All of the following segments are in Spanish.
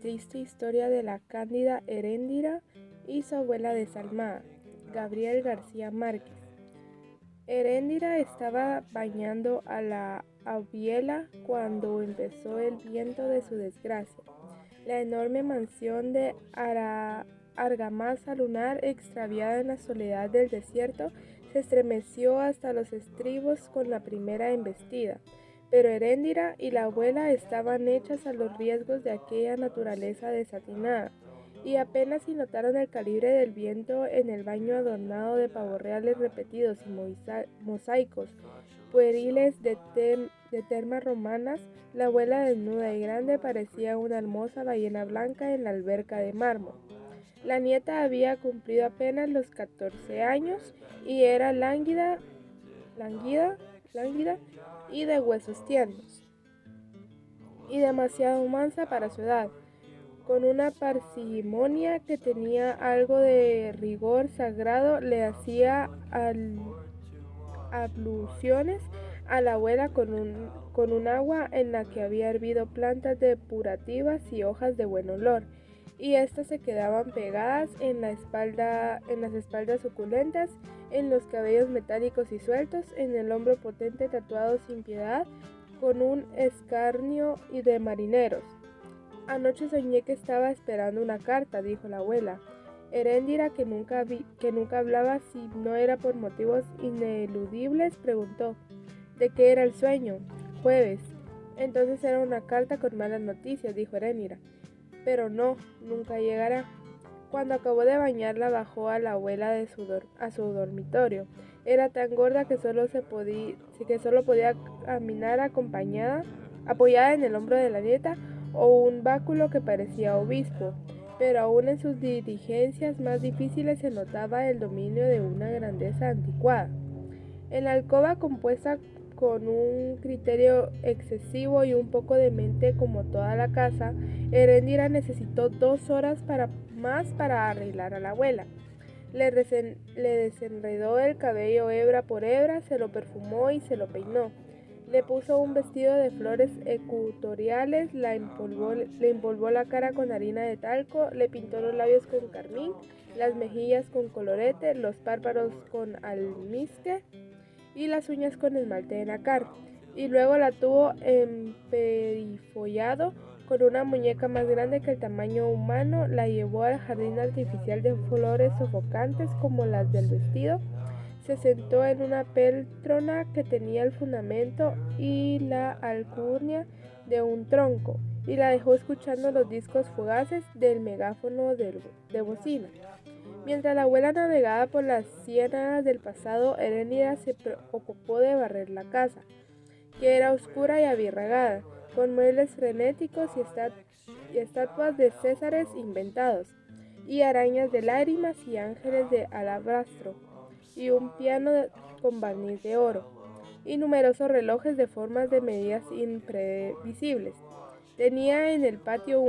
triste historia de la cándida Heréndira y su abuela desalmada, Gabriel García Márquez. Heréndira estaba bañando a la abuela cuando empezó el viento de su desgracia. La enorme mansión de argamasa lunar, extraviada en la soledad del desierto, se estremeció hasta los estribos con la primera embestida. Pero Heréndira y la abuela estaban hechas a los riesgos de aquella naturaleza desatinada, y apenas si notaron el calibre del viento en el baño adornado de pavorreales repetidos y mosaicos pueriles de termas romanas. La abuela, desnuda y grande, parecía una hermosa ballena blanca en la alberca de mármol. La nieta había cumplido apenas los 14 años y era lánguida y de huesos tiernos, y demasiado mansa para su edad, con una parsimonia que tenía algo de rigor sagrado. Le hacía abluciones a la abuela con un agua en la que había hervido plantas depurativas y hojas de buen olor, y éstas se quedaban pegadas en las espaldas suculentas, en los cabellos metálicos y sueltos, en el hombro potente tatuado sin piedad con un escarnio y de marineros. Anoche soñé que estaba esperando una carta, dijo la abuela. Heréndira, que nunca hablaba si no era por motivos ineludibles, preguntó: ¿de qué era el sueño? Jueves. Entonces era una carta con malas noticias, dijo Heréndira. Pero no, nunca llegará. Cuando acabó de bañarla, bajó a la abuela a su dormitorio. Era tan gorda que solo podía caminar apoyada en el hombro de la nieta o un báculo que parecía obispo, pero aún en sus diligencias más difíciles se notaba el dominio de una grandeza anticuada. En la alcoba, compuesta con un criterio excesivo y un poco de mente como toda la casa, Heréndira necesitó 2 horas más para arreglar a la abuela. Le desenredó el cabello hebra por hebra, se lo perfumó y se lo peinó. Le puso un vestido de flores ecuatoriales, le empolvó la cara con harina de talco, le pintó los labios con carmín, las mejillas con colorete, los párpados con almizcle y las uñas con esmalte de nácar. Y luego la tuvo emperifollado con una muñeca más grande que el tamaño humano. La llevó al jardín artificial de flores sofocantes como las del vestido. Se sentó en una poltrona que tenía el fundamento y la alcurnia de un tronco, y la dejó escuchando los discos fugaces del megáfono de bocina. Mientras la abuela navegaba por las ciénagas del pasado, Heréndira se preocupó de barrer la casa, que era oscura y abigarrada, con muebles frenéticos y estatuas de césares inventados, y arañas de lágrimas y ángeles de alabastro, y un piano con barniz de oro, y numerosos relojes de formas de medidas imprevisibles. Tenía en el patio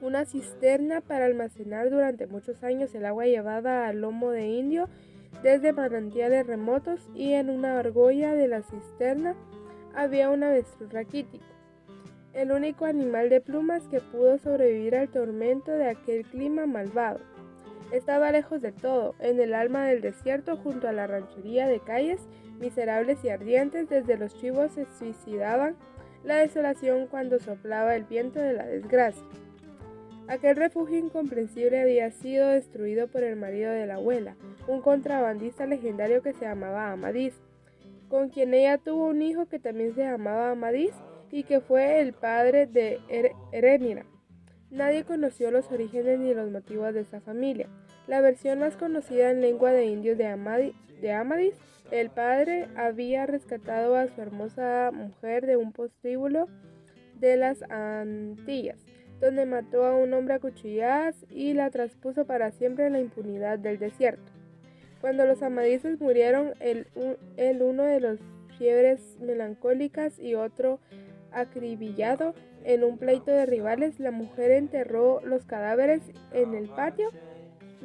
una cisterna para almacenar durante muchos años el agua llevada al lomo de indio desde manantiales remotos, y en una argolla de la cisterna había un avestruz raquítico, el único animal de plumas que pudo sobrevivir al tormento de aquel clima malvado. Estaba lejos de todo, en el alma del desierto, junto a la ranchería de calles miserables y ardientes. Desde los chivos se suicidaban la desolación cuando soplaba el viento de la desgracia. Aquel refugio incomprensible había sido destruido por el marido de la abuela, un contrabandista legendario que se llamaba Amadís, con quien ella tuvo un hijo que también se llamaba Amadís y que fue el padre de Heréndira. Nadie conoció los orígenes ni los motivos de esa familia. La versión más conocida en lengua de indios de Amadís: el padre había rescatado a su hermosa mujer de un prostíbulo de las Antillas, donde mató a un hombre a cuchilladas y la traspuso para siempre en la impunidad del desierto. Cuando los amadises murieron, uno de los fiebres melancólicas y otro acribillado en un pleito de rivales, la mujer enterró los cadáveres en el patio,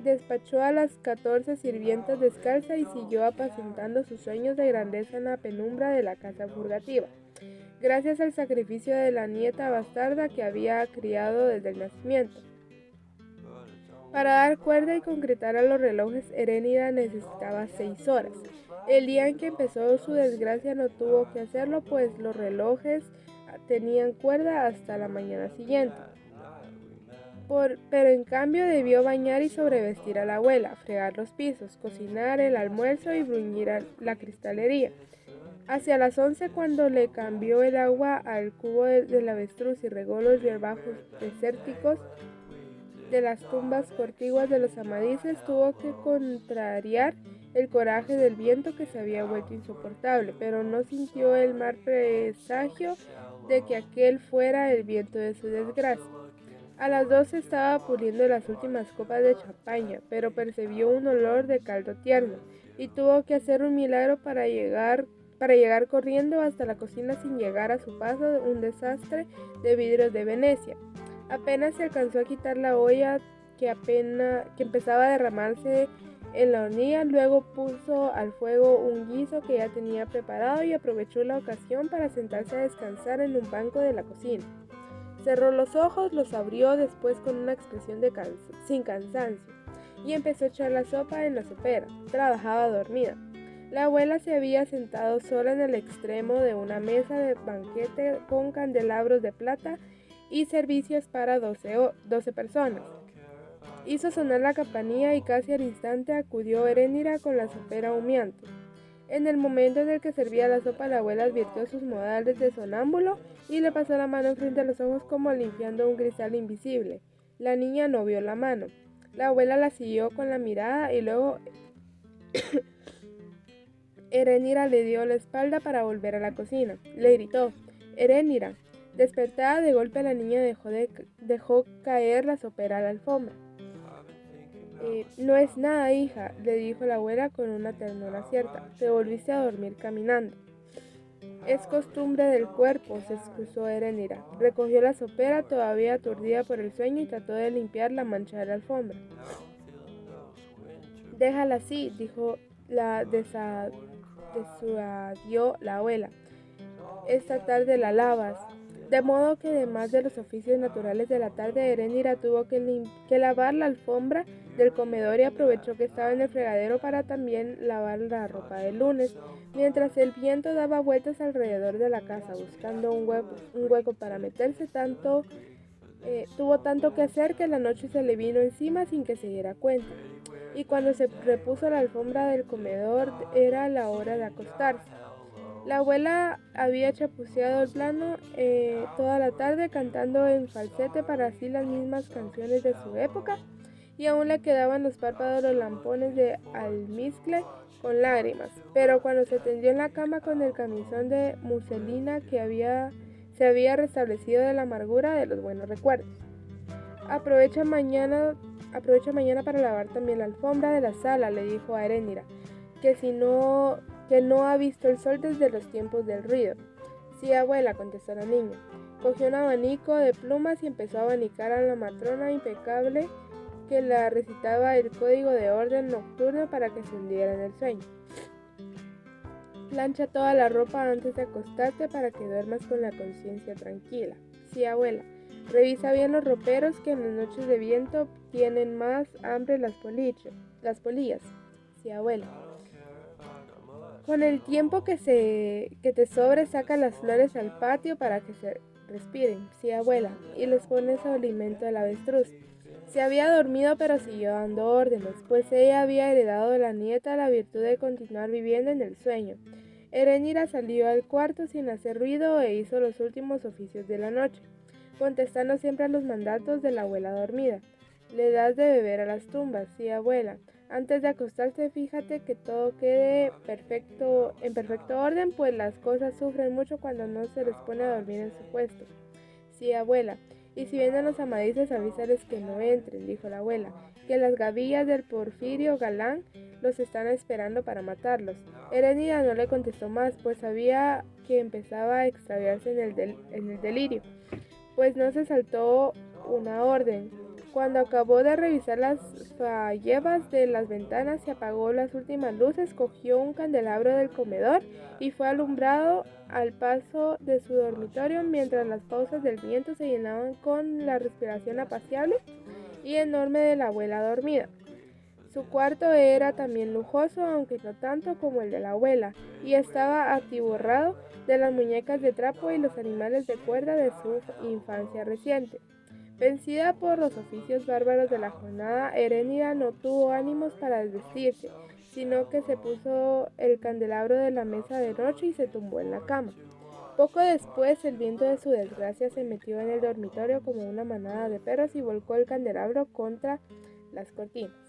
despachó a las 14 sirvientas descalza y siguió apacentando sus sueños de grandeza en la penumbra de la casa purgativa. gracias al sacrificio de la nieta bastarda que había criado desde el nacimiento. Para dar cuerda y concretar a los relojes, Herénida necesitaba 6 horas. El día en que empezó su desgracia no tuvo que hacerlo, pues los relojes tenían cuerda hasta la mañana siguiente. Pero en cambio debió bañar y sobrevestir a la abuela, fregar los pisos, cocinar el almuerzo y bruñir la cristalería. Hacia las 11, cuando le cambió el agua al cubo del avestruz y regó los hierbajos desérticos de las tumbas cortiguas de los Amadises, tuvo que contrariar el coraje del viento que se había vuelto insoportable, pero no sintió el mal presagio de que aquel fuera el viento de su desgracia. A las 12 estaba puliendo las últimas copas de champaña, pero percibió un olor de caldo tierno y tuvo que hacer un milagro para llegar corriendo hasta la cocina sin llegar a su paso un desastre de vidrios de Venecia. Apenas se alcanzó a quitar la olla que empezaba a derramarse en la hornilla, luego puso al fuego un guiso que ya tenía preparado y aprovechó la ocasión para sentarse a descansar en un banco de la cocina. Cerró los ojos, los abrió después con una expresión sin cansancio y empezó a echar la sopa en la sopera. Trabajaba dormida. La abuela se había sentado sola en el extremo de una mesa de banquete con candelabros de plata y servicios para 12 personas. Hizo sonar la campanilla y casi al instante acudió Herénida con la sopera humeante. En el momento en el que servía la sopa, la abuela advirtió sus modales de sonámbulo y le pasó la mano frente a los ojos como limpiando un cristal invisible. La niña no vio la mano. La abuela la siguió con la mirada y luego Herénida le dio la espalda para volver a la cocina. Le gritó: «Herénida». Despertada de golpe, la niña dejó caer la sopera a la alfombra. «No es nada, hija», le dijo la abuela con una ternura cierta. «Te volviste a dormir caminando». «Es costumbre del cuerpo», se excusó Herénida. Recogió la sopera, todavía aturdida por el sueño, y trató de limpiar la mancha de la alfombra. «Déjala así», dijo disuadió la abuela. «Esta tarde la lavas». De modo que, además de los oficios naturales de la tarde, Herénida tuvo que lavar la alfombra del comedor y aprovechó que estaba en el fregadero para también lavar la ropa del lunes, mientras el viento daba vueltas alrededor de la casa buscando un hueco para meterse. Tuvo tanto que hacer que la noche se le vino encima sin que se diera cuenta, y cuando se repuso la alfombra del comedor era la hora de acostarse. La abuela había chapuceado el piano toda la tarde, cantando en falsete para sí las mismas canciones de su época, y aún le quedaban los párpados los lampones de almizcle con lágrimas. Pero cuando se tendió en la cama con el camisón de muselina se había restablecido de la amargura de los buenos recuerdos. Aprovecha mañana para lavar también la alfombra de la sala», le dijo a Herénida, que no ha visto el sol desde los tiempos del ruido. «Sí, abuela», contestó la niña. Cogió un abanico de plumas y empezó a abanicar a la matrona impecable que la recitaba el código de orden nocturno para que se hundiera en el sueño. «Plancha toda la ropa antes de acostarte para que duermas con la conciencia tranquila». «Sí, abuela». «Revisa bien los roperos, que en las noches de viento tienen más hambre las polillas». «Sí, abuela». «Con el tiempo que te sobre, saca las flores al patio para que se respiren». «Sí, abuela». «Y les pones alimento al avestruz». Se había dormido, pero siguió dando órdenes, pues ella había heredado de la nieta la virtud de continuar viviendo en el sueño. Herénida salió al cuarto sin hacer ruido e hizo los últimos oficios de la noche, contestando siempre a los mandatos de la abuela dormida. «Le das de beber a las tumbas». «Sí, abuela». «Antes de acostarse, fíjate que todo quede en perfecto orden, pues las cosas sufren mucho cuando no se les pone a dormir en su puesto». «Sí, abuela». «Y si vienen los Amadises, avísales que no entren», dijo la abuela, «que las gavillas del Porfirio Galán los están esperando para matarlos». Herénida no le contestó más, pues sabía que empezaba a extraviarse en el delirio, pues no se saltó una orden. Cuando acabó de revisar las fallebas de las ventanas y apagó las últimas luces, cogió un candelabro del comedor y fue alumbrado al paso de su dormitorio mientras las pausas del viento se llenaban con la respiración apacible y enorme de la abuela dormida. Su cuarto era también lujoso, aunque no tanto como el de la abuela, y estaba atiborrado de las muñecas de trapo y los animales de cuerda de su infancia reciente. Vencida por los oficios bárbaros de la jornada, Herénida no tuvo ánimos para desvestirse, sino que se puso el candelabro de la mesa de noche y se tumbó en la cama. Poco después, el viento de su desgracia se metió en el dormitorio como una manada de perros y volcó el candelabro contra las cortinas.